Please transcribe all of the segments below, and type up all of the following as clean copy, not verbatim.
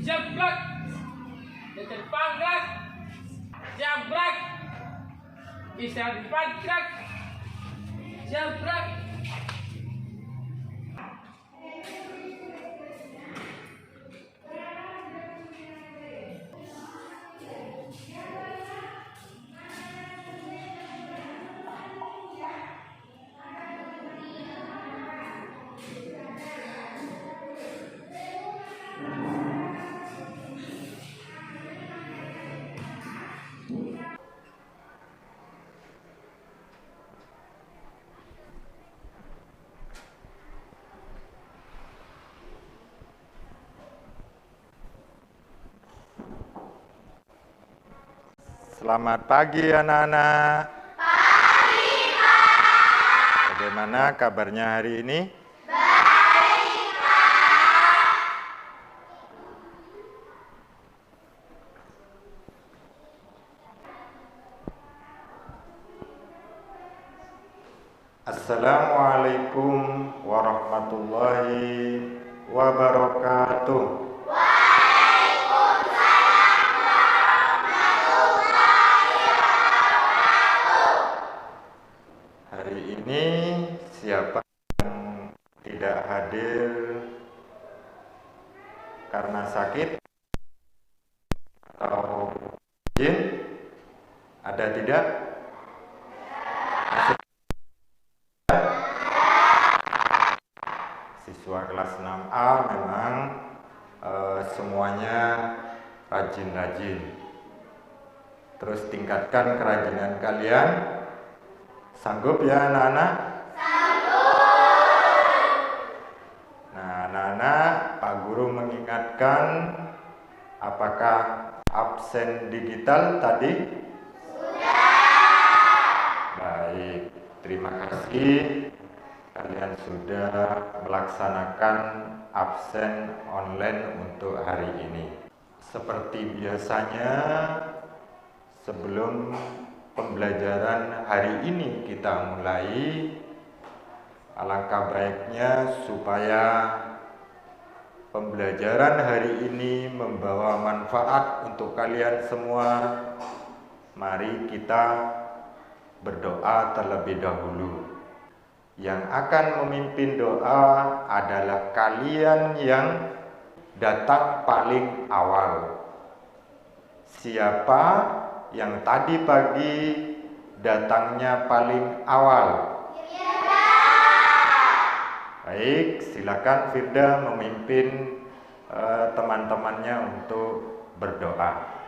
Jabrak. Dari depan gerak. Jabrak. Bisa depan gerak. Jabrak. Selamat pagi anak-anak. Pagi, Pak. Bagaimana kabarnya hari ini? Baik, Pak. Assalamualaikum warahmatullahi wabarakatuh. Hari ini siapa yang tidak hadir karena sakit atau izin? Ada tidak? Siswa kelas 6A memang semuanya rajin-rajin. Terus tingkatkan kerajinan kalian. Sanggup ya anak-anak? Sanggup. Nah anak-anak, Pak Guru mengingatkan, apakah absen digital tadi? Sudah. Baik, terima kasih. Kalian sudah melaksanakan absen online untuk hari ini. Seperti biasanya, sebelum pembelajaran hari ini kita mulai, alangkah baiknya supaya pembelajaran hari ini membawa manfaat untuk kalian semua. Mari kita berdoa terlebih dahulu. Yang akan memimpin doa adalah kalian yang datang paling awal. Siapa yang tadi pagi datangnya paling awal? Baik, silakan Firda memimpin teman-temannya untuk berdoa.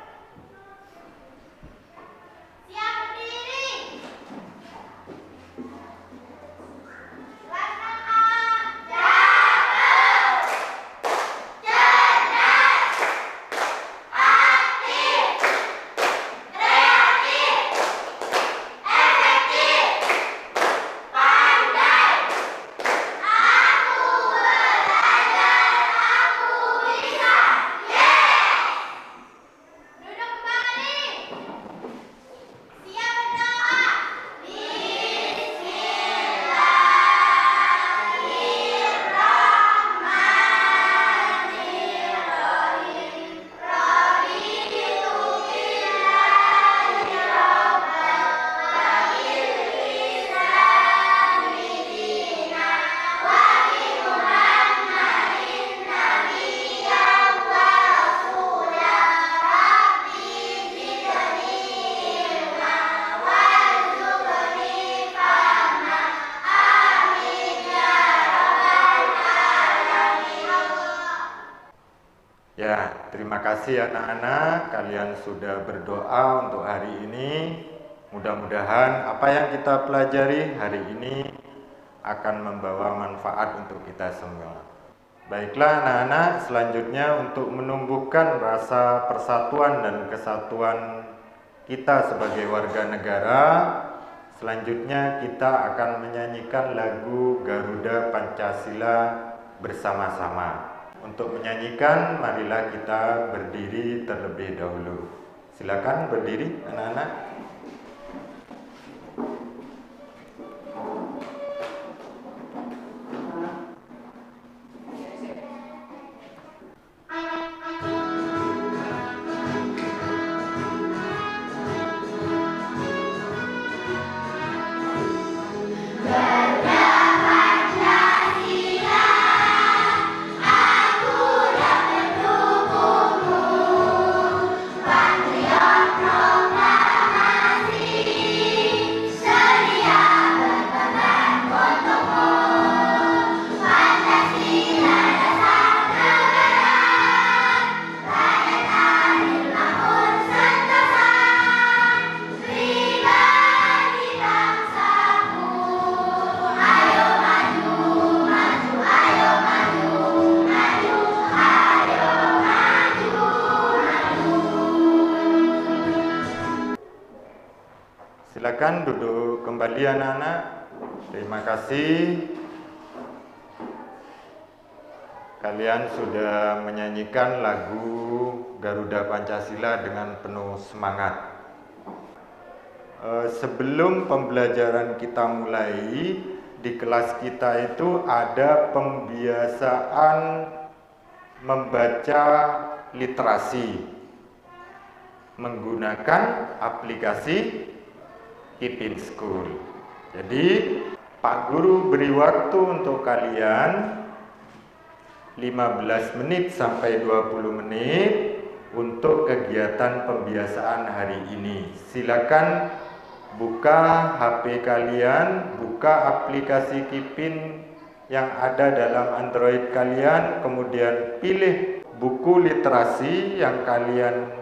Ya, terima kasih anak-anak, kalian sudah berdoa untuk hari ini. Mudah-mudahan apa yang kita pelajari hari ini akan membawa manfaat untuk kita semua. Baiklah anak-anak, selanjutnya untuk menumbuhkan rasa persatuan dan kesatuan kita sebagai warga negara, selanjutnya kita akan menyanyikan lagu Garuda Pancasila bersama-sama. Untuk menyanyikan, marilah kita berdiri terlebih dahulu. Silakan berdiri anak-anak. Silakan duduk kembali anak-anak. Terima kasih. Kalian sudah menyanyikan lagu Garuda Pancasila dengan penuh semangat. Sebelum pembelajaran kita mulai, di kelas kita itu ada pembiasaan membaca literasi menggunakan aplikasi Keeping School. Jadi Pak Guru beri waktu untuk kalian 15 menit sampai 20 menit untuk kegiatan pembiasaan hari ini. Silakan buka HP kalian, buka aplikasi Keeping yang ada dalam Android kalian, kemudian pilih buku literasi yang kalian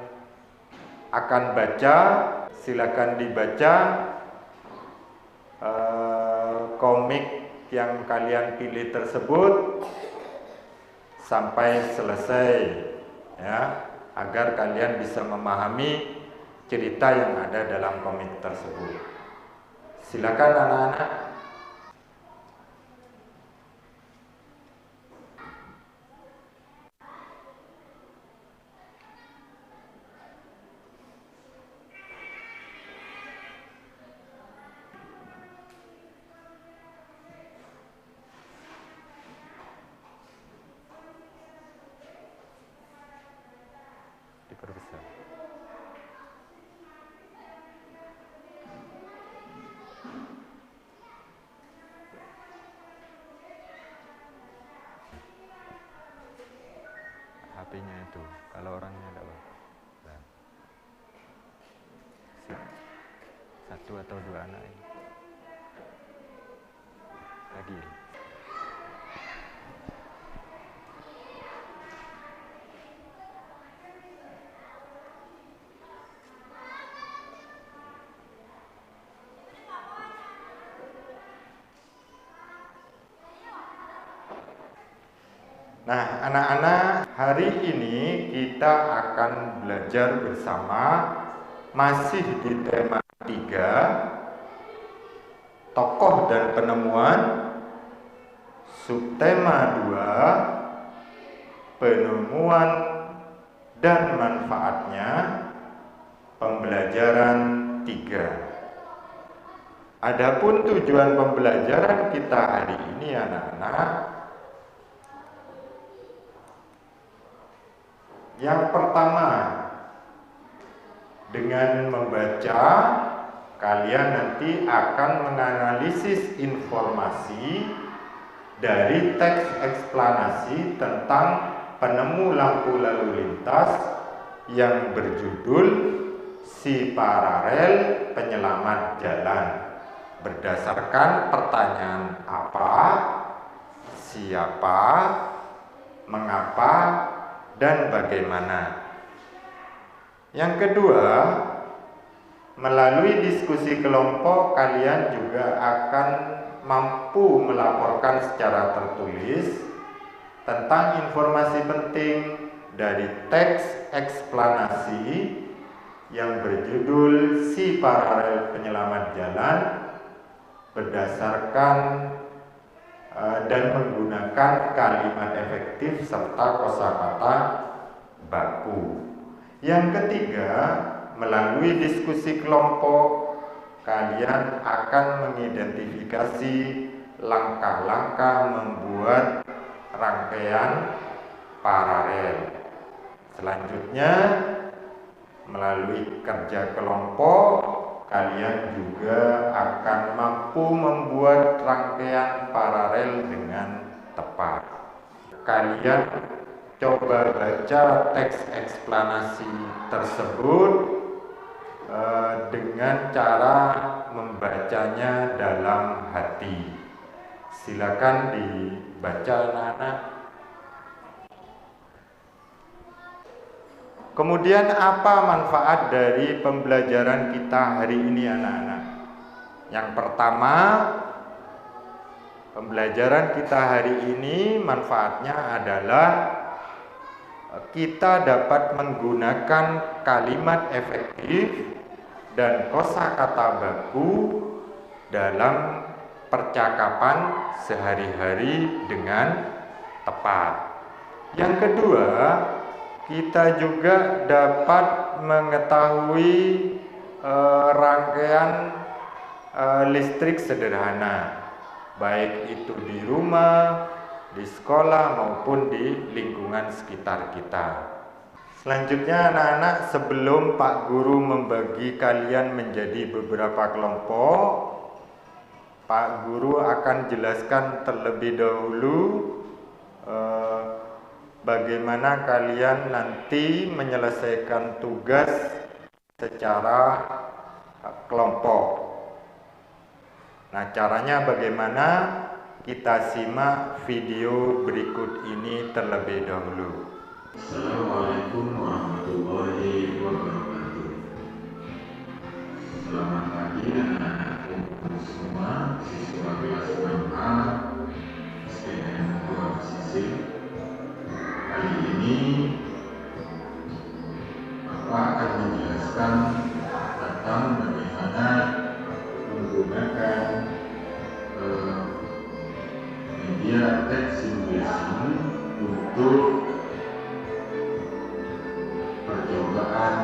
akan baca. Silakan dibaca komik yang kalian pilih tersebut sampai selesai, ya, agar kalian bisa memahami cerita yang ada dalam komik tersebut. Silakan anak-anak. Diperbesar. HP-nya itu, kalau orangnya tidak bagus. Nah. Satu atau dua anak ini. Lagi. Nah, anak-anak, hari ini kita akan belajar bersama masih di tema 3, tokoh dan penemuan, subtema 2, penemuan dan manfaatnya, pembelajaran 3. Adapun tujuan pembelajaran kita hari ini anak-anak, yang pertama, dengan membaca, kalian nanti akan menganalisis informasi dari teks eksplanasi tentang penemu lampu lalu lintas yang berjudul Si Paralel Penyelamat Jalan, berdasarkan pertanyaan apa, siapa, mengapa, dan bagaimana. Yang kedua, melalui diskusi kelompok kalian juga akan mampu melaporkan secara tertulis tentang informasi penting dari teks eksplanasi yang berjudul Si Paralel Penyelamat Jalan, berdasarkan dan menggunakan kalimat efektif serta kosakata baku. Yang ketiga, melalui diskusi kelompok kalian akan mengidentifikasi langkah-langkah membuat rangkaian paralel. Selanjutnya, melalui kerja kelompok kalian juga akan mampu membuat rangkaian paralel dengan tepat. Kalian coba baca teks eksplanasi tersebut dengan cara membacanya dalam hati. Silakan dibaca anak-anak. Kemudian apa manfaat dari pembelajaran kita hari ini anak-anak? Yang pertama, pembelajaran kita hari ini manfaatnya adalah kita dapat menggunakan kalimat efektif dan kosakata baku dalam percakapan sehari-hari dengan tepat. Yang kedua, kita juga dapat mengetahui rangkaian listrik sederhana, baik itu di rumah, di sekolah maupun di lingkungan sekitar kita. Selanjutnya anak-anak, sebelum Pak Guru membagi kalian menjadi beberapa kelompok, Pak Guru akan jelaskan terlebih dahulu bagaimana kalian nanti menyelesaikan tugas secara kelompok. Nah, caranya bagaimana? Kita simak video berikut ini terlebih dahulu. Assalamualaikum warahmatullahi wabarakatuh. Selamat pagi anak-anakku semua, siswa kelas 6A SDN 2 Pesisir. Kali ini Bapak akan menjelaskan tentang bagaimana menggunakan media text simulation untuk percobaan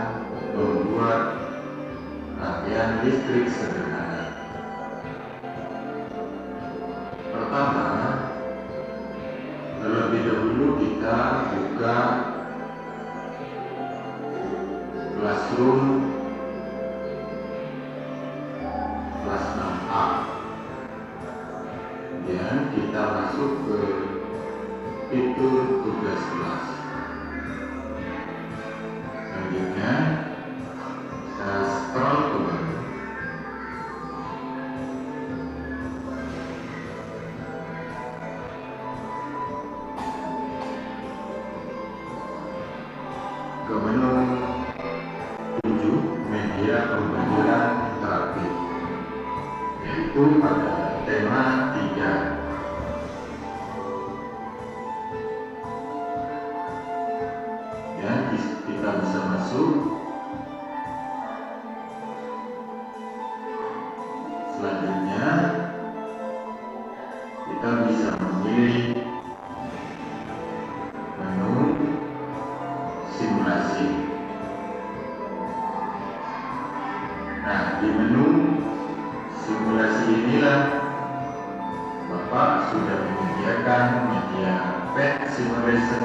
membuat rangkaian listrik sederhana. Pertama, terlebih dahulu kita buka Classroom kelas 6A. Kemudian kita masuk ke fitur tugas kelas. Selanjutnya kita scroll ke bawah. Ke menu 7, media pembelajaran interaktif, yaitu pada tema 3. Ya, kita bisa masuk. Selanjutnya kita bisa memilih menu simulasi. Nah, di menu simulasi inilah Bapak sudah menyediakan media PET simulation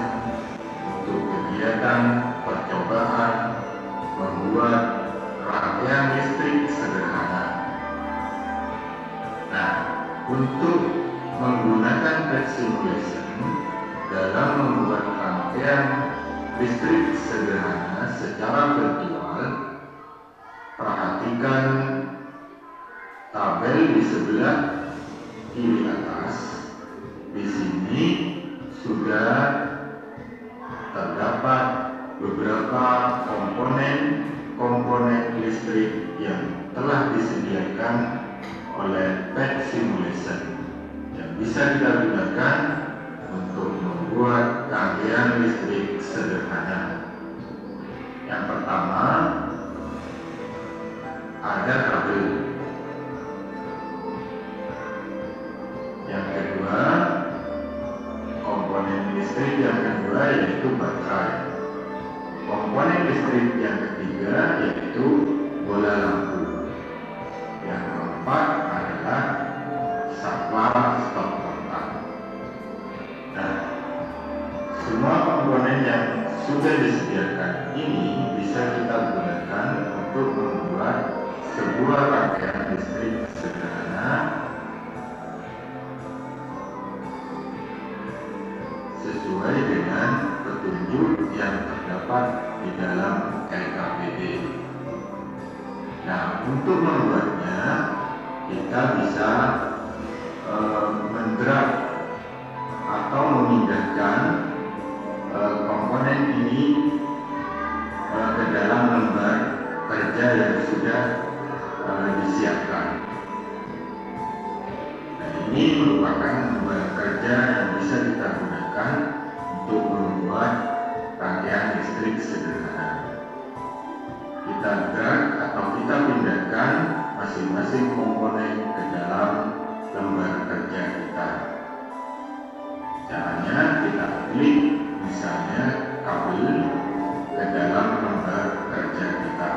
untuk kegiatan percobaan membuat rangkaian listrik sederhana. Nah, untuk menggunakan PET simulation dalam membuat rangkaian listrik sederhana secara virtual, perhatikan tabel di sebelah kiri atas. Di sini sudah terdapat beberapa komponen listrik yang telah disediakan oleh PET simulation yang bisa kita gunakan untuk membuat rangkaian listrik sederhana. Yang pertama, ada kabel. Yang kedua, komponen listrik yang kedua yaitu baterai. Komponen listrik yang ketiga yaitu bola lampu. Yang keempat adalah saklar stop kontak. Nah, semua komponen yang sudah disediakan ini bisa kita gunakan untuk membuat sebuah rangkaian listrik sederhana sesuai dengan petunjuk yang terdapat di dalam LKPD. Nah, untuk membuatnya kita bisa mendrag atau memindahkan komponen ini ke dalam lembar kerja yang sudah disiapkan. Nah, ini merupakan lembar kerja yang bisa kita gunakan untuk membuat rangkaian listrik sederhana. Kita drag atau kita pindahkan masing-masing komponen ke dalam lembar kerja kita. Caranya kita klik misalnya kabel ke dalam lembar kerja kita.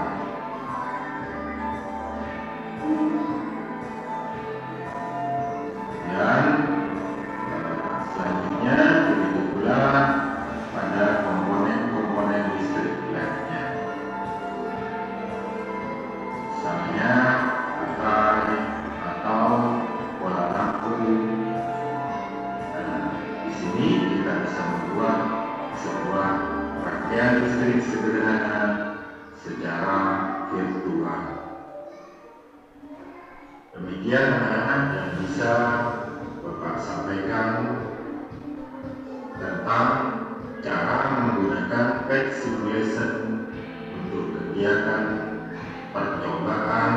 Dan selanjutnya begitu pula pada komponen-komponen listrik lainnya. Misalnya baterai atau bola lampu. Di sini kita bisa membuat sebuah rangkaian listrik sederhana secara virtual. Demikian anak-anak yang bisa Bapak sampaikan tentang cara menggunakan PET simulation untuk kegiatan percobaan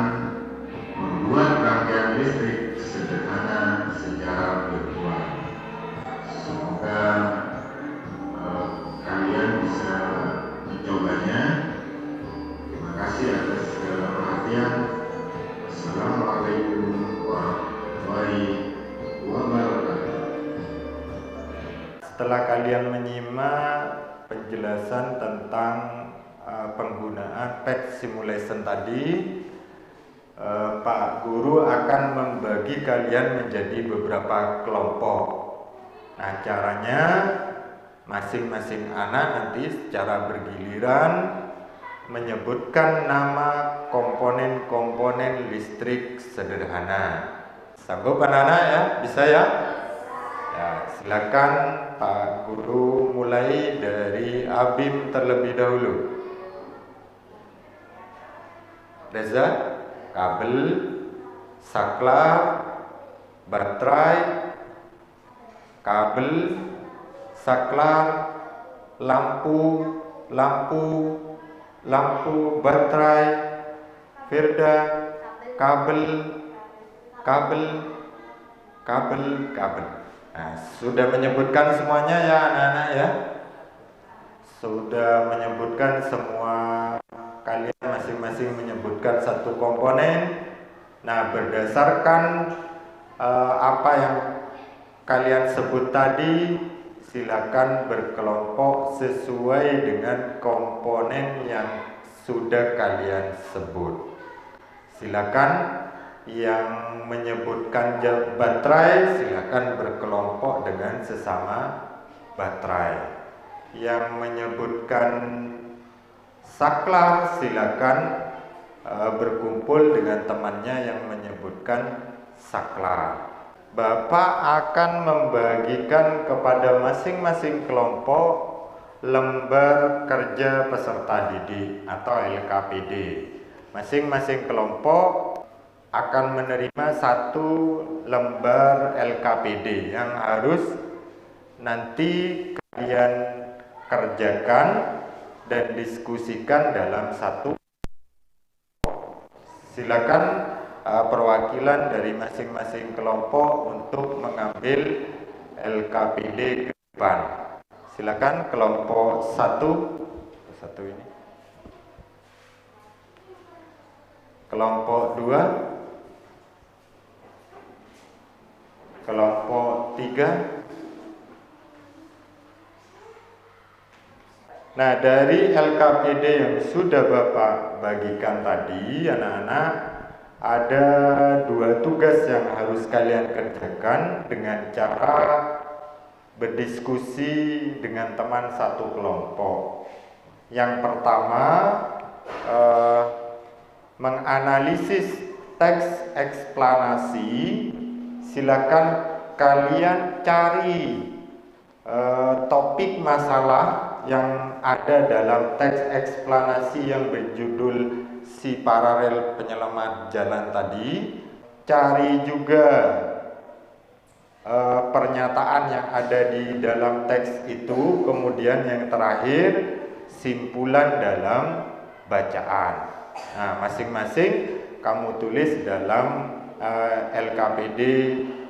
membuat rangkaian listrik sederhana secara virtual. Semoga kalian bisa mencobanya. Terima kasih atas segala perhatian. Assalamualaikum warahmatullahi wabarakatuh. Setelah kalian menyimak penjelasan tentang penggunaan PET simulation tadi, Pak Guru akan membagi kalian menjadi beberapa kelompok. Nah, caranya masing-masing anak nanti secara bergiliran menyebutkan nama komponen-komponen listrik sederhana. Sanggup anak-anak ya? Bisa ya? Ya, silakan Pak Guru mulai dari Abim terlebih dahulu. Reza, kabel, saklar, baterai, kabel, saklar, lampu, baterai, Firda, kabel. Nah, sudah menyebutkan semuanya ya anak-anak ya? Sudah menyebutkan semua, kalian masing-masing menyebutkan satu komponen. Nah, berdasarkan apa yang kalian sebut tadi, silakan berkelompok sesuai dengan komponen yang sudah kalian sebut. Silakan yang menyebutkan baterai, silakan berkelompok dengan sesama baterai. Yang menyebutkan saklar, silakan berkumpul dengan temannya yang menyebutkan saklar. Bapak akan membagikan kepada masing-masing kelompok lembar kerja peserta didik atau LKPD. Masing-masing kelompok akan menerima satu lembar LKPD yang harus nanti kalian kerjakan dan diskusikan dalam satu. Silakan perwakilan dari masing-masing kelompok untuk mengambil LKPD ke depan. Silakan kelompok satu ini. Kelompok 2, kelompok 3. Nah, dari LKPD yang sudah Bapak bagikan tadi, anak-anak, ada 2 tugas yang harus kalian kerjakan dengan cara berdiskusi dengan teman satu kelompok. Yang pertama, menganalisis teks eksplanasi. Silakan kalian cari topik masalah yang ada dalam teks eksplanasi yang berjudul si paralel penyelamat jalan tadi. Cari juga pernyataan yang ada di dalam teks itu. Kemudian yang terakhir, simpulan dalam bacaan. Nah, masing-masing kamu tulis dalam LKPD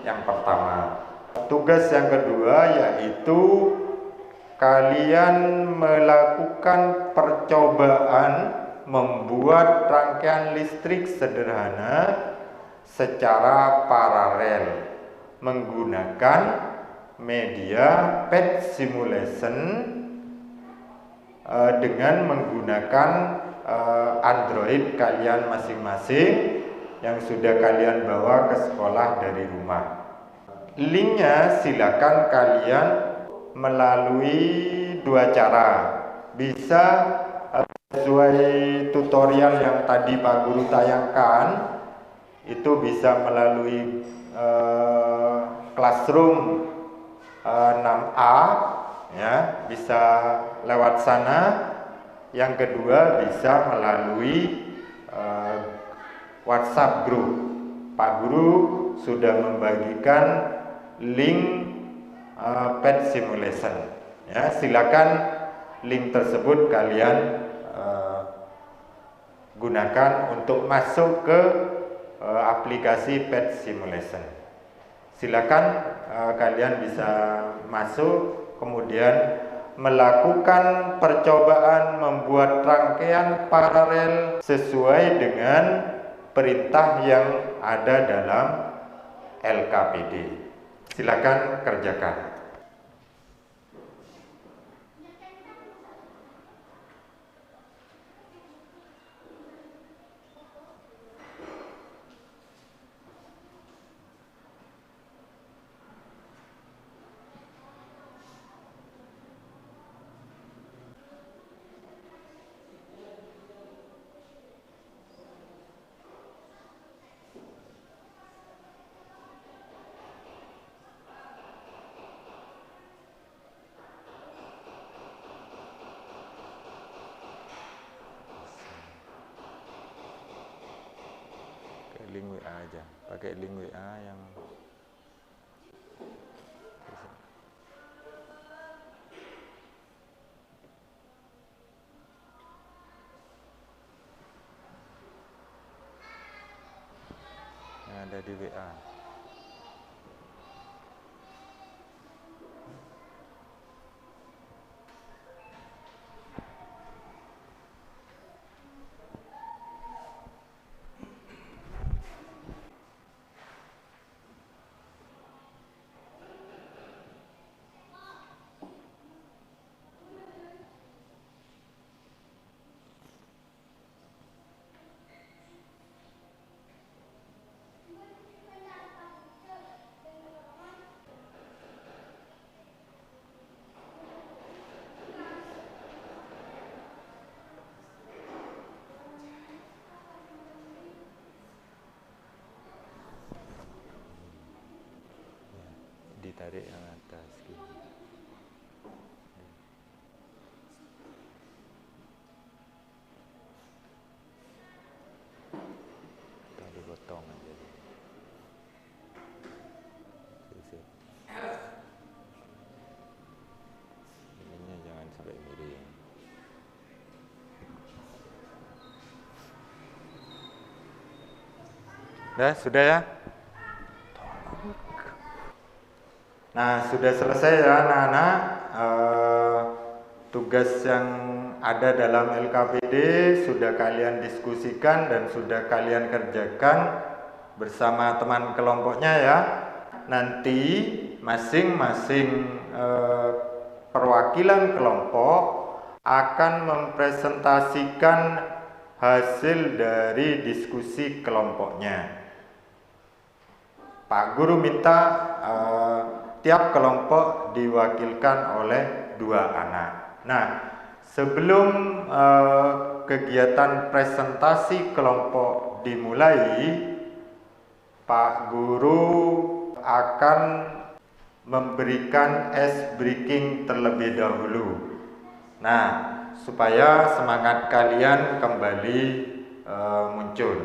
yang pertama. Tugas yang kedua yaitu kalian melakukan percobaan membuat rangkaian listrik sederhana secara paralel menggunakan media pet simulation dengan menggunakan Android kalian masing-masing yang sudah kalian bawa ke sekolah dari rumah. Linknya silakan kalian melalui dua cara. Bisa sesuai tutorial yang tadi Pak Guru tayangkan, itu bisa melalui Classroom 6A, ya, bisa lewat sana. Yang kedua bisa melalui WhatsApp group. Pak Guru sudah membagikan link pet simulation. Ya, silakan link tersebut kalian gunakan untuk masuk ke aplikasi pet simulation. Silakan kalian bisa masuk, kemudian melakukan percobaan membuat rangkaian paralel sesuai dengan perintah yang ada dalam LKPD. Silakan kerjakan. Link WA aja, pakai link WA yang ada di WA. Ditarik yang atas gitu. Kita dipotong aja. Sip. Ininya jangan sampai miring. Sudah ya? Nah, sudah selesai ya anak-anak, tugas yang ada dalam LKPD sudah kalian diskusikan dan sudah kalian kerjakan bersama teman kelompoknya ya. Nanti masing-masing perwakilan kelompok akan mempresentasikan hasil dari diskusi kelompoknya. Pak Guru minta tiap kelompok diwakilkan oleh 2 anak. Nah, sebelum kegiatan presentasi kelompok dimulai, Pak Guru akan memberikan ice breaking terlebih dahulu. Nah, supaya semangat kalian kembali muncul.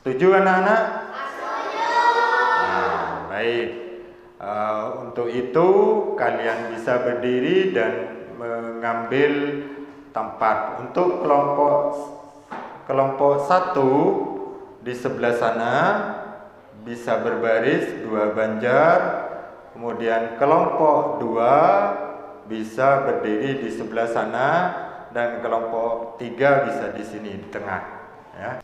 Setuju anak-anak? Setuju. Nah, baik. Untuk itu kalian bisa berdiri dan mengambil tempat. Untuk kelompok 1 di sebelah sana bisa berbaris 2 banjar. Kemudian kelompok 2 bisa berdiri di sebelah sana dan kelompok 3 bisa di sini di tengah ya.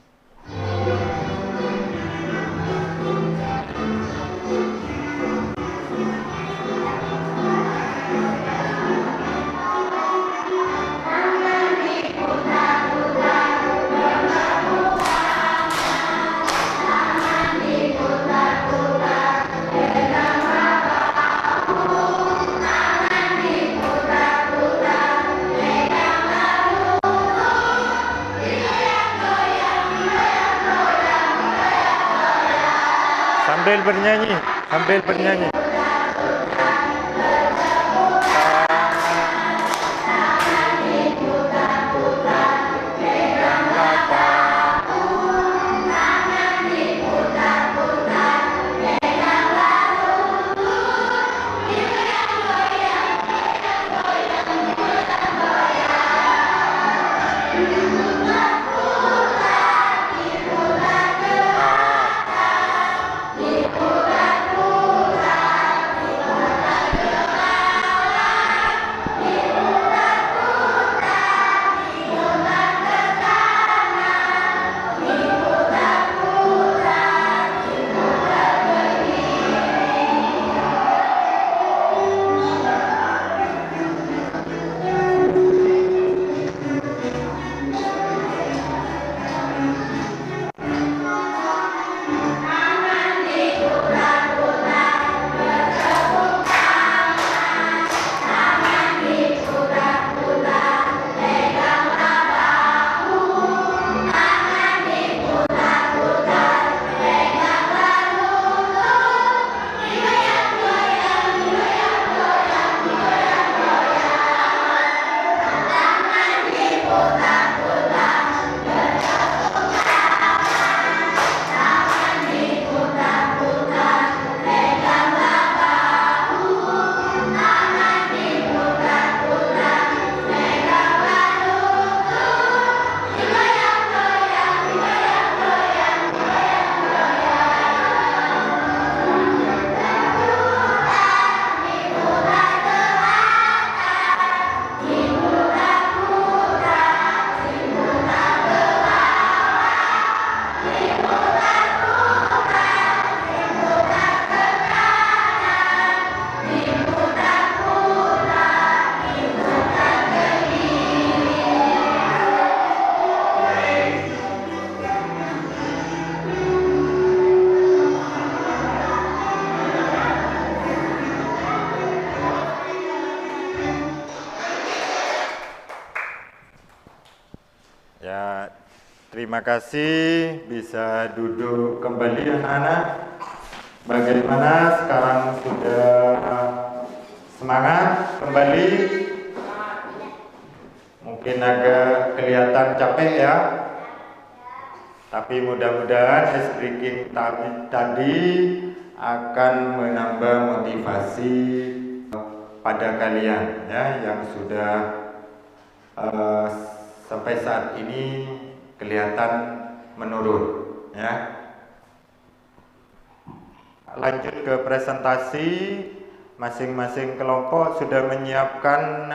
sambil bernyanyi, sambil bernyanyi. Ya, terima kasih. Bisa duduk kembali anak-anak. Bagaimana sekarang sudah semangat kembali? Mungkin agak kelihatan capek ya. Tapi mudah-mudahan speaking tadi akan menambah motivasi pada kalian ya yang sudah sampai saat ini kelihatan menurun ya. Lanjut ke presentasi, masing-masing kelompok sudah menyiapkan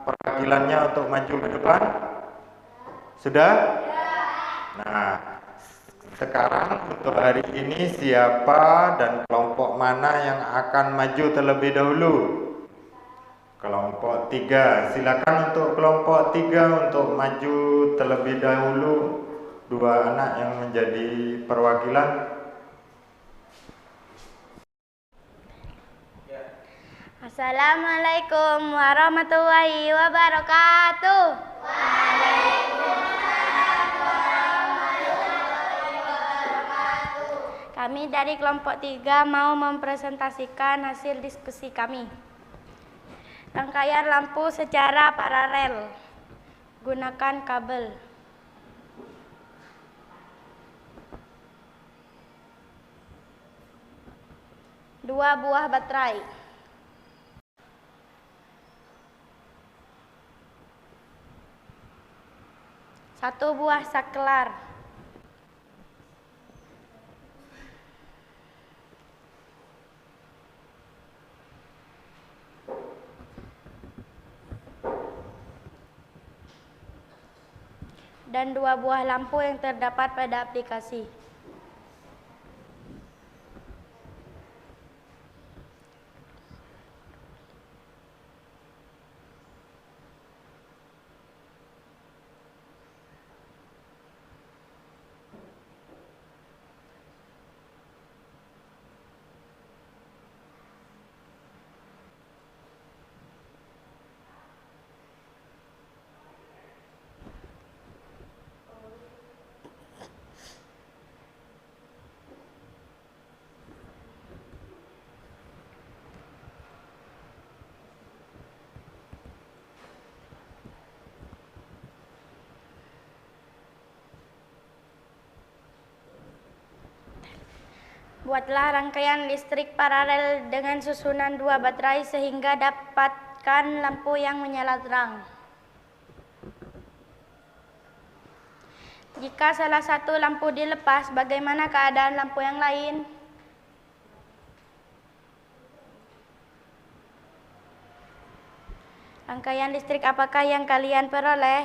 perwakilannya untuk maju ke depan? Sudah? Nah, sekarang untuk hari ini siapa dan kelompok mana yang akan maju terlebih dahulu? Kelompok 3, silakan untuk kelompok 3 untuk maju terlebih dahulu. 2 anak yang menjadi perwakilan. Assalamualaikum warahmatullahi wabarakatuh. Kami dari kelompok 3 mau mempresentasikan hasil diskusi kami. Rangkaian lampu secara paralel, gunakan kabel. Dua buah baterai. Satu buah saklar. Dan 2 buah lampu yang terdapat pada aplikasi. Buatlah rangkaian listrik paralel dengan susunan 2 baterai sehingga dapatkan lampu yang menyala terang. Jika salah satu lampu dilepas, bagaimana keadaan lampu yang lain? Rangkaian listrik apakah yang kalian peroleh?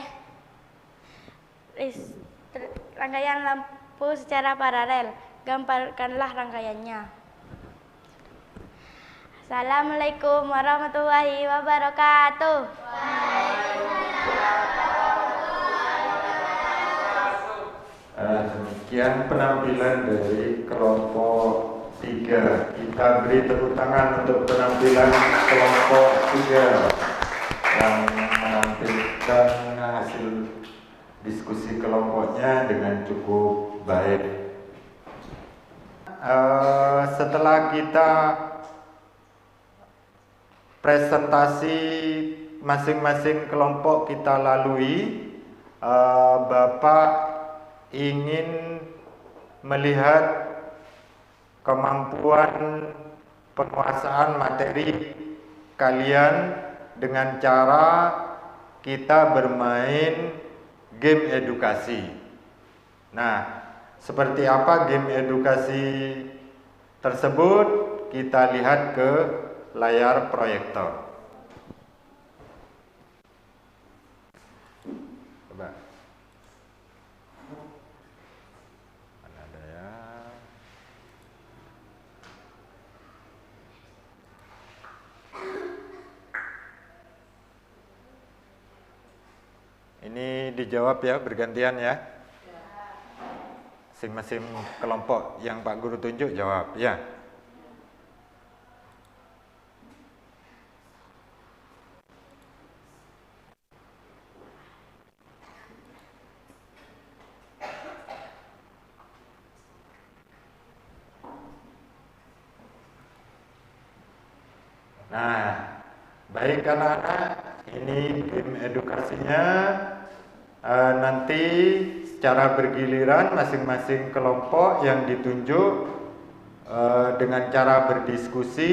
Rangkaian lampu secara paralel. Gambarkanlah rangkaiannya. Assalamualaikum warahmatullahi wabarakatuh. Demikian penampilan dari kelompok 3. Kita beri tepuk tangan untuk penampilan kelompok 3 yang menampilkan hasil diskusi kelompoknya dengan cukup baik. Setelah kita presentasi masing-masing kelompok kita lalui, Bapak ingin melihat kemampuan penguasaan materi kalian dengan cara kita bermain game edukasi. Nah, seperti apa game edukasi tersebut? Kita lihat ke layar proyektor. Coba. Mana ada ya? Ini dijawab ya, bergantian ya. Masing-masing kelompok yang Pak Guru tunjuk jawab ya. Nah, baik anak-anak, ini game edukasinya. Nanti secara bergiliran masing-masing kelompok yang ditunjuk dengan cara berdiskusi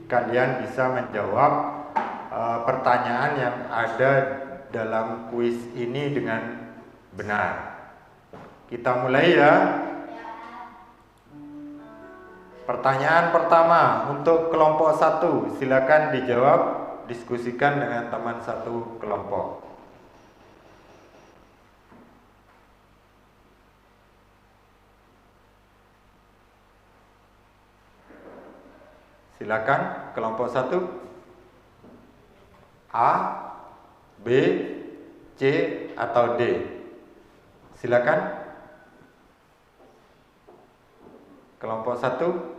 kalian bisa menjawab pertanyaan yang ada dalam kuis ini dengan benar. Kita mulai ya. Pertanyaan pertama untuk kelompok 1, silakan dijawab, diskusikan dengan teman satu kelompok. Silakan kelompok 1. A, B, C atau D. Silakan. Kelompok 1.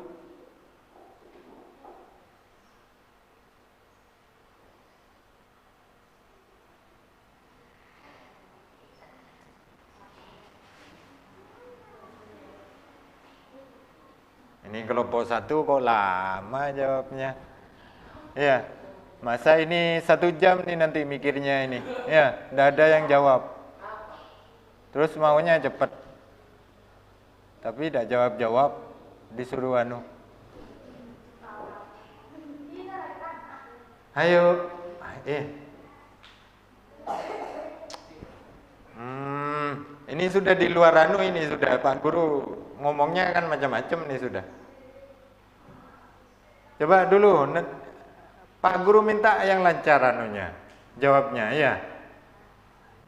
Ini kelompok 1 kok lama jawabnya. Ya, masa ini 1 jam nih nanti mikirnya ini. Ya, tidak ada yang jawab. Terus maunya cepat. Tapi tidak jawab-jawab, disuruh anu. Ayo. Ini sudah di luar anu ini sudah Pak Guru ngomongnya kan macam-macam nih sudah. Coba dulu Pak Guru minta yang lancar anunya, jawabnya ya.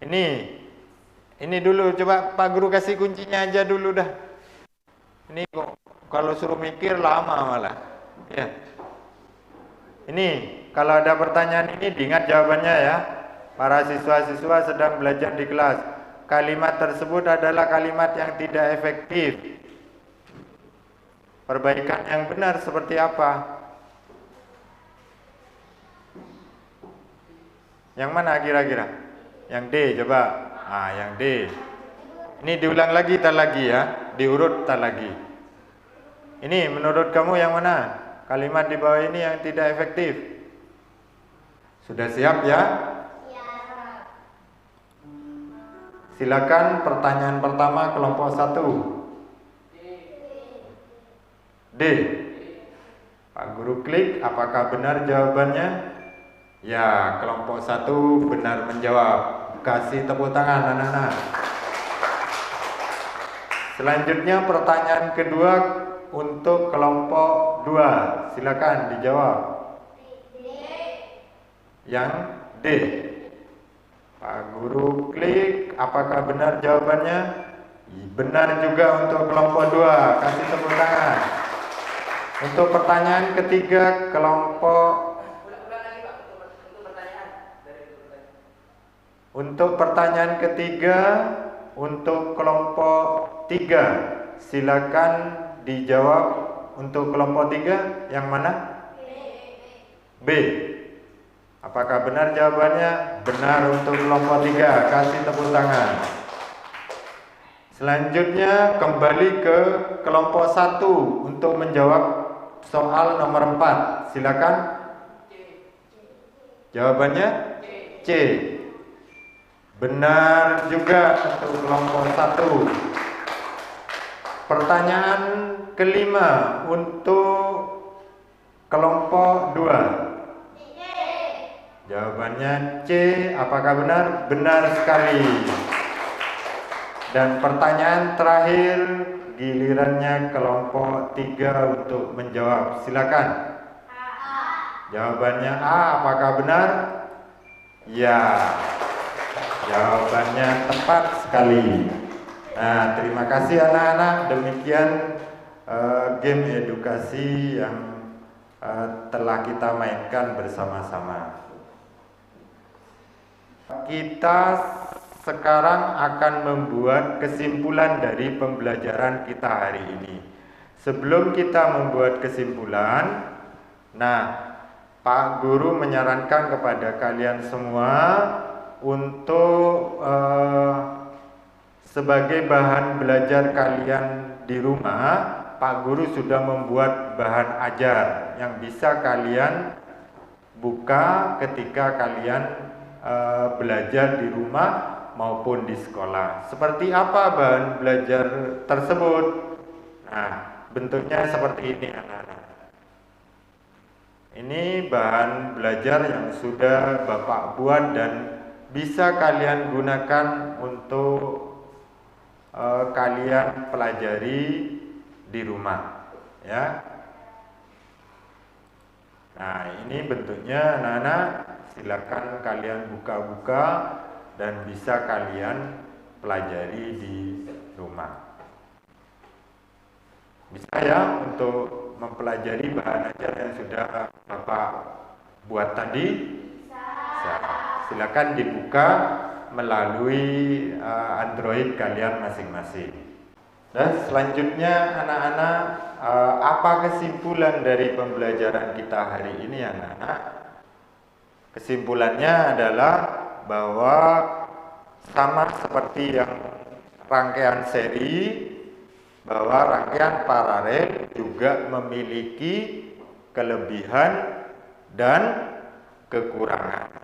Ini dulu coba Pak Guru kasih kuncinya aja dulu dah. Ini kok kalau suruh mikir lama malah. Ya. Ini kalau ada pertanyaan ini diingat jawabannya ya. Para siswa-siswa sedang belajar di kelas. Kalimat tersebut adalah kalimat yang tidak efektif. Perbaikan yang benar seperti apa? Yang mana kira-kira? Yang D coba. Yang D. Ini diulang lagi tak lagi ya, diurut tak lagi. Ini menurut kamu yang mana? Kalimat di bawah ini yang tidak efektif. Sudah siap ya? Silakan pertanyaan pertama kelompok 1. D. Pak Guru klik, apakah benar jawabannya? Ya, kelompok 1 benar menjawab. Kasih tepuk tangan anak-anak. Selanjutnya pertanyaan kedua untuk kelompok 2. Silakan dijawab. Yang D. Pak Guru klik, apakah benar jawabannya? Benar juga untuk kelompok 2. Kasih tepuk tangan. Untuk pertanyaan ketiga kelompok Untuk pertanyaan ketiga untuk kelompok 3, silakan dijawab. Untuk kelompok 3 yang mana? B. Apakah benar jawabannya? Benar untuk kelompok 3. Kasih tepuk tangan. Selanjutnya kembali ke kelompok 1 untuk menjawab soal nomor 4. Silakan. Jawabannya C. Benar juga untuk kelompok 1. Pertanyaan kelima untuk kelompok 2. Jawabannya C. Apakah benar? Benar sekali. Dan pertanyaan terakhir gilirannya kelompok 3 untuk menjawab. Silakan. Jawabannya A. Apakah benar? Ya. Jawabannya tepat sekali. Nah, terima kasih anak-anak. Demikian game edukasi yang telah kita mainkan bersama-sama. Kita sekarang akan membuat kesimpulan dari pembelajaran kita hari ini. Sebelum kita membuat kesimpulan, Pak Guru menyarankan kepada kalian semua untuk sebagai bahan belajar kalian di rumah, Pak Guru sudah membuat bahan ajar yang bisa kalian buka ketika kalian belajar di rumah maupun di sekolah. Seperti apa bahan belajar tersebut? Nah, bentuknya seperti ini anak-anak. Ini bahan belajar yang sudah Bapak buat dan bisa kalian gunakan untuk kalian pelajari di rumah, ya. Nah, ini bentuknya anak-anak. Silakan kalian buka-buka dan bisa kalian pelajari di rumah. Bisa ya untuk mempelajari bahan ajar yang sudah Bapak buat tadi? Bisa. Silakan dibuka melalui Android kalian masing-masing. Dan selanjutnya anak-anak, apa kesimpulan dari pembelajaran kita hari ini anak-anak? Kesimpulannya adalah bahwa sama seperti yang rangkaian seri, bahwa rangkaian paralel juga memiliki kelebihan dan kekurangan.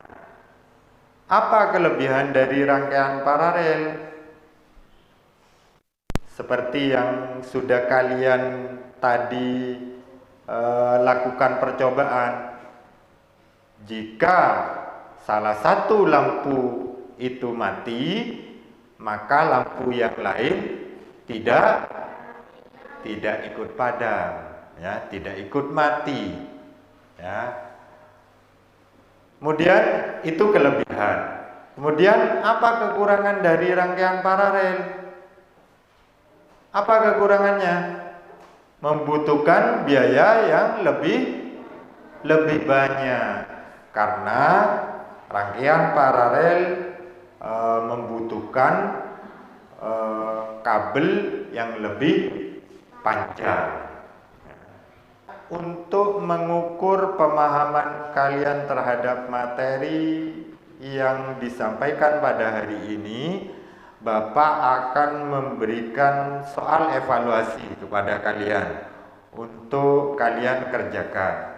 Apa kelebihan dari rangkaian paralel? Seperti yang sudah kalian tadi lakukan percobaan. Jika salah satu lampu itu mati, maka lampu yang lain tidak ikut padam, ya, tidak ikut mati, ya. Kemudian itu kelebihan. Kemudian apa kekurangan dari rangkaian paralel? Apa kekurangannya? Membutuhkan biaya yang lebih banyak. Karena rangkaian paralel membutuhkan kabel yang lebih panjang. Untuk mengukur pemahaman kalian terhadap materi yang disampaikan pada hari ini, Bapak akan memberikan soal evaluasi kepada kalian untuk kalian kerjakan.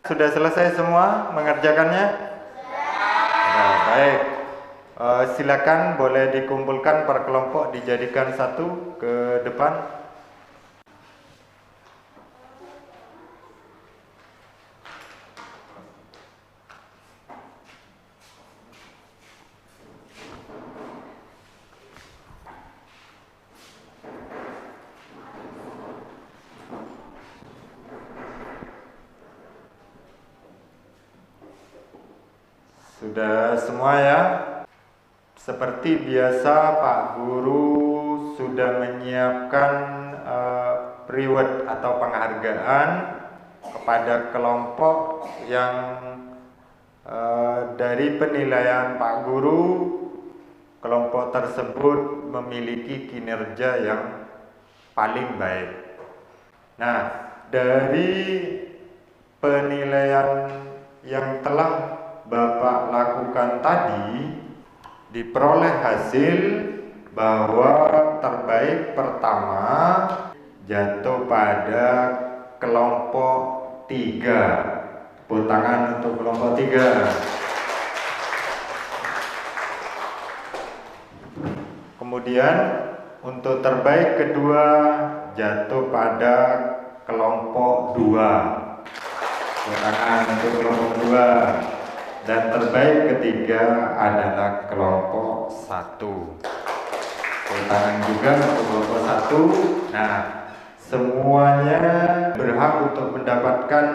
Sudah selesai semua mengerjakannya? Nah, baik. Silakan boleh dikumpulkan per kelompok, dijadikan satu ke depan. Sudah semua ya? Seperti biasa Pak Guru sudah menyiapkan reward atau penghargaan kepada kelompok yang dari penilaian Pak Guru, kelompok tersebut memiliki kinerja yang paling baik. Nah, dari penilaian yang telah Bapak lakukan tadi, diperoleh hasil bahwa terbaik pertama jatuh pada kelompok 3. Tepuk tangan untuk kelompok 3. Kemudian untuk terbaik kedua jatuh pada kelompok 2. Tepuk tangan untuk kelompok 2. Dan terbaik ketiga adalah kelompok 1. Tepuk tangan juga untuk kelompok 1. Nah, semuanya berhak untuk mendapatkan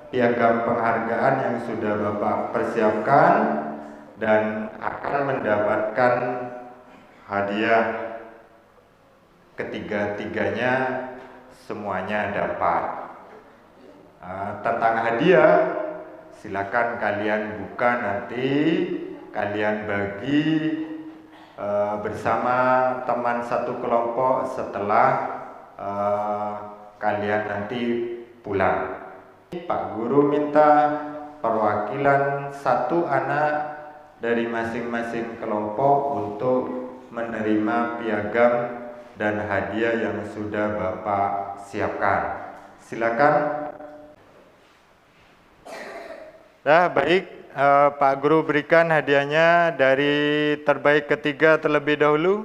piagam penghargaan yang sudah Bapak persiapkan dan akan mendapatkan hadiah. Ketiga-tiganya semuanya dapat. Tentang hadiah, silakan kalian buka nanti, kalian bagi bersama teman satu kelompok setelah kalian nanti pulang. Pak Guru minta perwakilan satu anak dari masing-masing kelompok untuk menerima piagam dan hadiah yang sudah Bapak siapkan. Silakan. Nah, baik, Pak Guru berikan hadiahnya dari terbaik ketiga terlebih dahulu,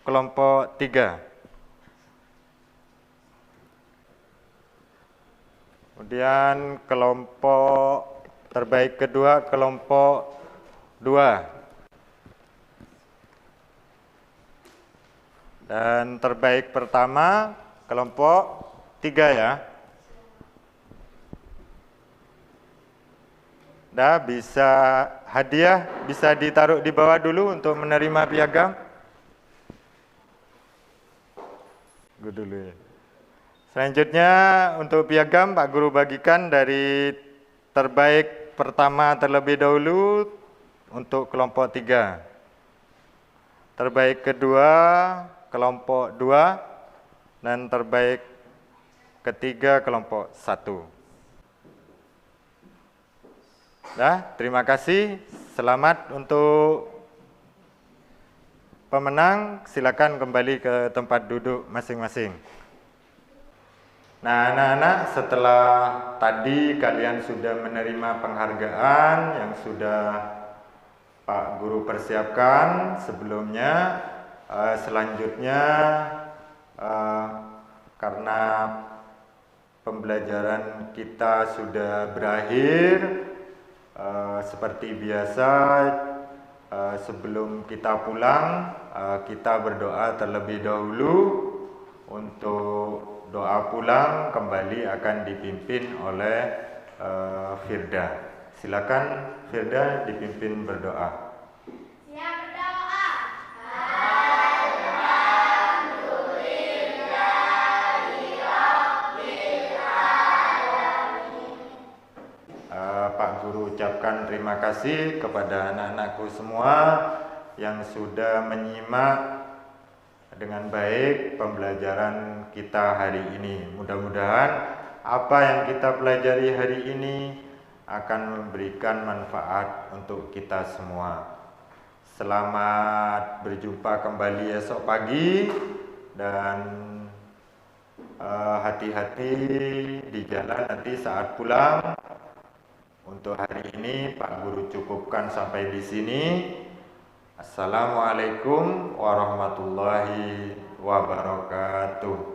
kelompok 3. Kemudian kelompok terbaik kedua, kelompok 2. Dan terbaik pertama, kelompok 3 ya. Nah, bisa hadiah, bisa ditaruh di bawah dulu untuk menerima piagam. Gue dulu ya. Selanjutnya untuk piagam Pak Guru bagikan dari terbaik pertama terlebih dahulu untuk kelompok 3. Terbaik kedua kelompok 2 dan terbaik ketiga kelompok 1. Nah, terima kasih. Selamat untuk pemenang. Silakan kembali ke tempat duduk masing-masing. Nah, anak-anak, setelah tadi kalian sudah menerima penghargaan yang sudah Pak Guru persiapkan sebelumnya, selanjutnya karena pembelajaran kita sudah berakhir, seperti biasa, sebelum kita pulang, kita berdoa terlebih dahulu. Untuk doa pulang kembali akan dipimpin oleh Firda. Silakan Firda dipimpin berdoa. Pak Guru ucapkan terima kasih kepada anak-anakku semua yang sudah menyimak dengan baik pembelajaran kita hari ini. Mudah-mudahan apa yang kita pelajari hari ini akan memberikan manfaat untuk kita semua. Selamat berjumpa kembali esok pagi dan hati-hati di jalan nanti saat pulang. Untuk hari ini Pak Guru cukupkan sampai di sini. Assalamualaikum warahmatullahi wabarakatuh.